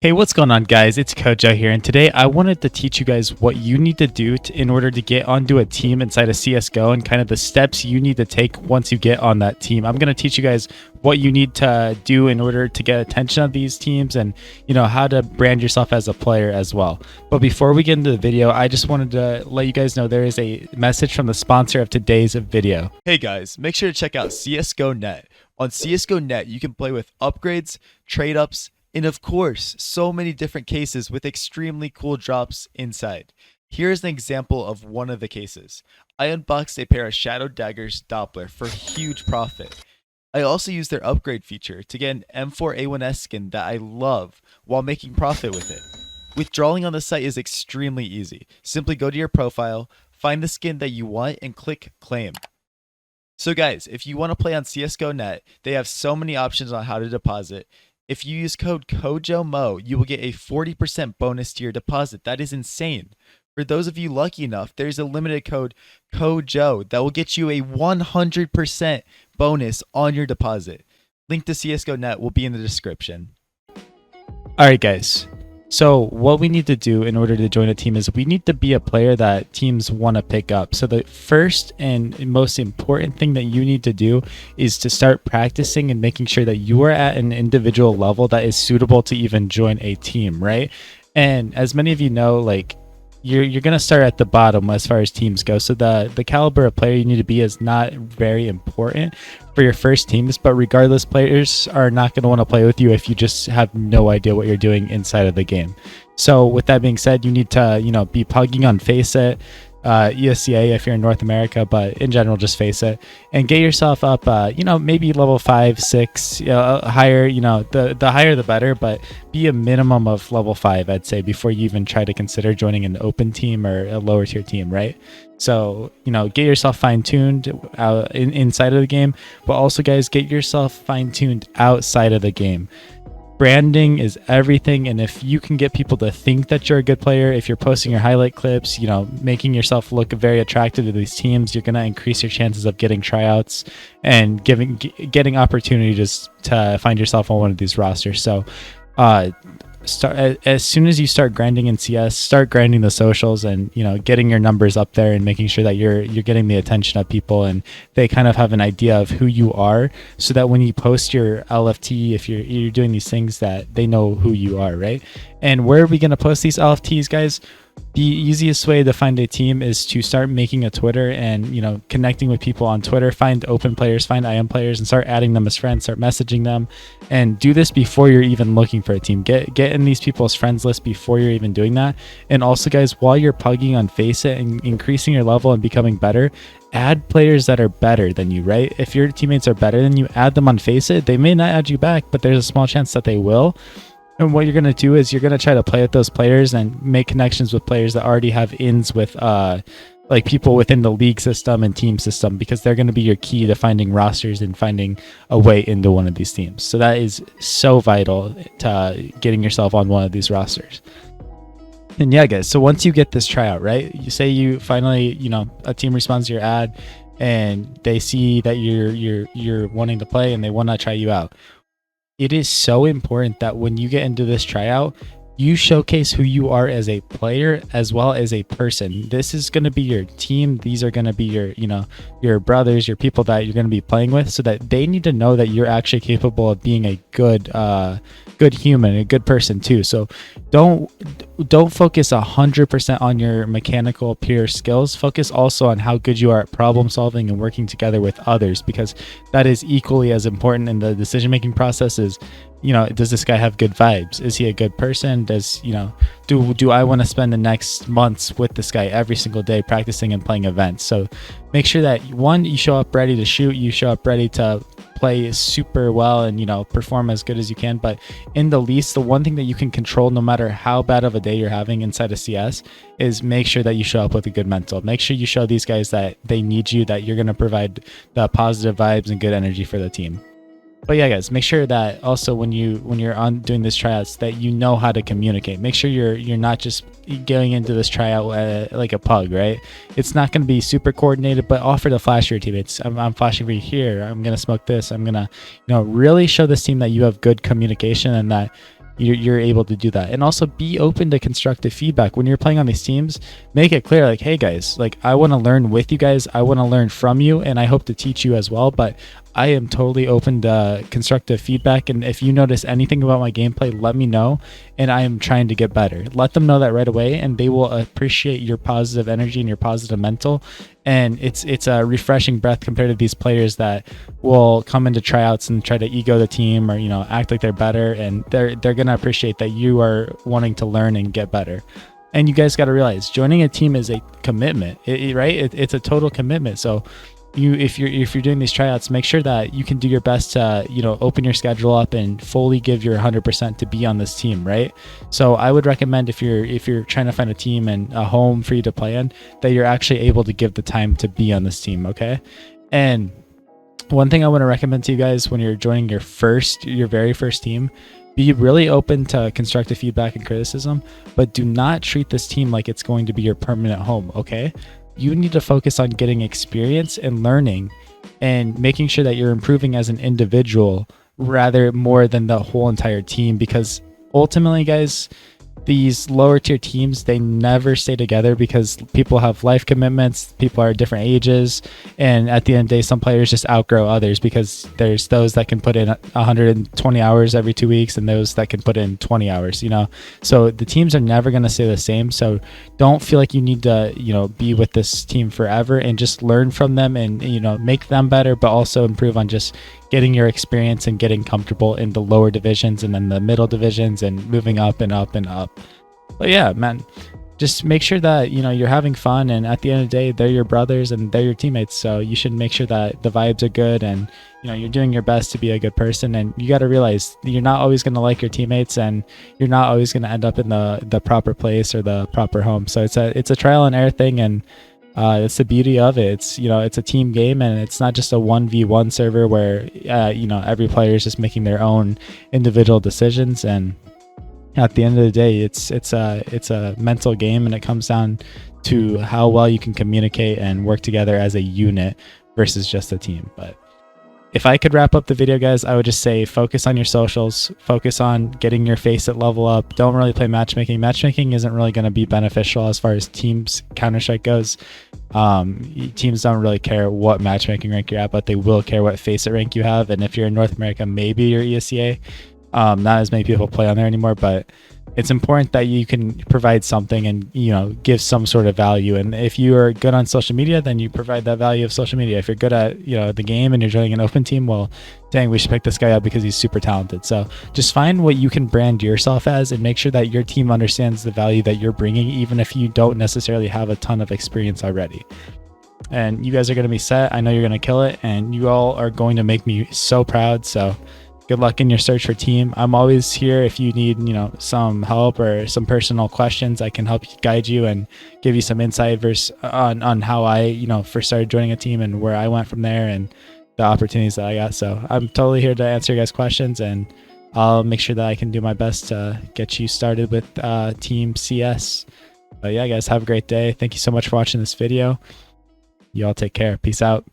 Hey, what's going on, guys? It's CoJo here, and today I wanted to teach you guys what you need to do in order to get onto a team inside of CSGO and kind of the steps you need to take once you get on that team. I'm going to teach you guys what you need to do in order to get attention of these teams and, how to brand yourself as a player as well. But before we get into the video, I just wanted to let you guys know there is a message from the sponsor of today's video. Hey guys, make sure to check out CSGOnet. On CSGOnet, you can play with upgrades, trade-ups, and of course, so many different cases with extremely cool drops inside. Here's an example of one of the cases. I unboxed a pair of Shadow Daggers Doppler for huge profit. I also used their upgrade feature to get an M4A1S skin that I love while making profit with it. Withdrawing on the site is extremely easy. Simply go to your profile, find the skin that you want, and click claim. So guys, if you want to play on CSGOnet, they have so many options on how to deposit. If you use code CoJoMo, you will get a 40% bonus to your deposit. That is insane. For those of you lucky enough, there's a limited code CoJo that will get you a 100% bonus on your deposit. Link to CSGOnet will be in the description. All right, guys. So what we need to do in order to join a team is we need to be a player that teams want to pick up. So the first and most important thing that you need to do is to start practicing and making sure that you are at an individual level that is suitable to even join a team, right? And as many of you know, like you're going to start at the bottom as far as teams go. So the caliber of player you need to be is not very important for your first teams, but regardless, players are not going to want to play with you if you just have no idea what you're doing inside of the game. So with that being said, you need to, be pugging on faceit, esea if you're in North America, but in general, just faceit, and get yourself up, maybe level 5, 6, higher, the higher the better, but be a minimum of level 5, I'd say, before you even try to consider joining an open team or a lower tier team, right? So, get yourself fine-tuned inside of the game, but also, guys, get yourself fine-tuned outside of the game. Branding is everything, and if you can get people to think that you're a good player, if you're posting your highlight clips, making yourself look very attractive to these teams, you're going to increase your chances of getting tryouts and getting opportunities to find yourself on one of these rosters. So start as soon as you start grinding in CS, start grinding the socials and getting your numbers up there and making sure that you're getting the attention of people and they kind of have an idea of who you are, so that when you post your LFT, if you're doing these things, that they know who you are, right? And where are we going to post these LFTs, guys? The easiest way to find a team is to start making a Twitter and connecting with people on Twitter. Find open players, find IM players, and start adding them as friends. Start messaging them, and do this before you're even looking for a team. Get in these people's friends list before you're even doing that. And also, guys, while you're pugging on faceit and increasing your level and becoming better, add players that are better than you, right? If your teammates are better than you, add them on faceit. They may not add you back, but there's a small chance that they will. And what you're going to do is you're going to try to play with those players and make connections with players that already have ins with like people within the league system and team system, because they're going to be your key to finding rosters and finding a way into one of these teams. So that is so vital to getting yourself on one of these rosters. And yeah, guys, so once you get this tryout, right, you say you finally, a team responds to your ad and they see that you're wanting to play and they want to try you out. It is so important that when you get into this tryout, you showcase who you are as a player as well as a person. This is going to be your team. These are going to be your brothers, your people that you're going to be playing with, so that they need to know that you're actually capable of being a good human, a good person too. So don't focus 100% on your mechanical pure skills. Focus also on how good you are at problem solving and working together with others, because that is equally as important in the decision making process. Is does this guy have good vibes? Is he a good person? Does do I want to spend the next months with this guy every single day practicing and playing events? So make sure that one, you show up ready to shoot, you show up ready to play super well and perform as good as you can. But in the least, the one thing that you can control, no matter how bad of a day you're having inside of CS, is make sure that you show up with a good mental. Make sure you show these guys that they need you, that you're going to provide the positive vibes and good energy for the team. But yeah, guys, make sure that also when you're on doing this tryouts, that you know how to communicate. Make sure you're not just going into this tryout like a pug, right? It's not going to be super coordinated, but offer to flash your teammates. I'm flashing for you here. I'm going to smoke this. I'm going to really show this team that you have good communication and that you're able to do that. And also be open to constructive feedback when you're playing on these teams. Make it clear, like, hey guys, like, I want to learn with you guys, I want to learn from you, and I hope to teach you as well, but I am totally open to constructive feedback, and if you notice anything about my gameplay, let me know, and I am trying to get better. Let them know that right away, and they will appreciate your positive energy and your positive mental. And it's a refreshing breath compared to these players that will come into tryouts and try to ego the team, or act like they're better, and they're gonna appreciate that you are wanting to learn and get better. And you guys got to realize, joining a team is a commitment, right? It's a total commitment. So if you're doing these tryouts, make sure that you can do your best to open your schedule up and fully give your 100% to be on this team, right? So I would recommend, if you're trying to find a team and a home for you to play in, that you're actually able to give the time to be on this team, okay? And one thing I want to recommend to you guys when you're joining your very first team, be really open to constructive feedback and criticism, but do not treat this team like it's going to be your permanent home, okay? You need to focus on getting experience and learning and making sure that you're improving as an individual rather more than the whole entire team, because ultimately, guys, these lower tier teams, they never stay together because people have life commitments, people are different ages, and at the end of the day, some players just outgrow others, because there's those that can put in 120 hours every 2 weeks and those that can put in 20 hours, so the teams are never going to stay the same. So don't feel like you need to be with this team forever, and just learn from them and make them better, but also improve on just getting your experience and getting comfortable in the lower divisions and then the middle divisions and moving up and up and up. But yeah, man, just make sure that you're having fun, and at the end of the day, they're your brothers and they're your teammates, so you should make sure that the vibes are good and you're doing your best to be a good person. And you got to realize you're not always going to like your teammates, and you're not always going to end up in the proper place or the proper home. So it's a trial and error thing, and it's the beauty of it. It's a team game, and it's not just a 1v1 server where every player is just making their own individual decisions. And at the end of the day, it's a mental game, and it comes down to how well you can communicate and work together as a unit versus just a team. But if I could wrap up the video, guys, I would just say focus on your socials, focus on getting your faceit level up. Don't really play matchmaking. Matchmaking isn't really going to be beneficial as far as teams Counter-Strike goes. Teams don't really care what matchmaking rank you're at, but they will care what faceit rank you have. And if you're in North America, maybe you're esea. Not as many people play on there anymore, but it's important that you can provide something and give some sort of value. And if you are good on social media, then you provide that value of social media. If you're good at the game and you're joining an open team, well, dang, we should pick this guy up because he's super talented. So just find what you can brand yourself as, and make sure that your team understands the value that you're bringing, even if you don't necessarily have a ton of experience already. And you guys are going to be set. I know you're going to kill it, and you all are going to make me so proud. So good luck in your search for team. I'm always here if you need, some help or some personal questions. I can help guide you and give you some insight on how I, first started joining a team and where I went from there and the opportunities that I got. So I'm totally here to answer your guys' questions, and I'll make sure that I can do my best to get you started with Team CS. But yeah, guys, have a great day. Thank you so much for watching this video. You all take care. Peace out.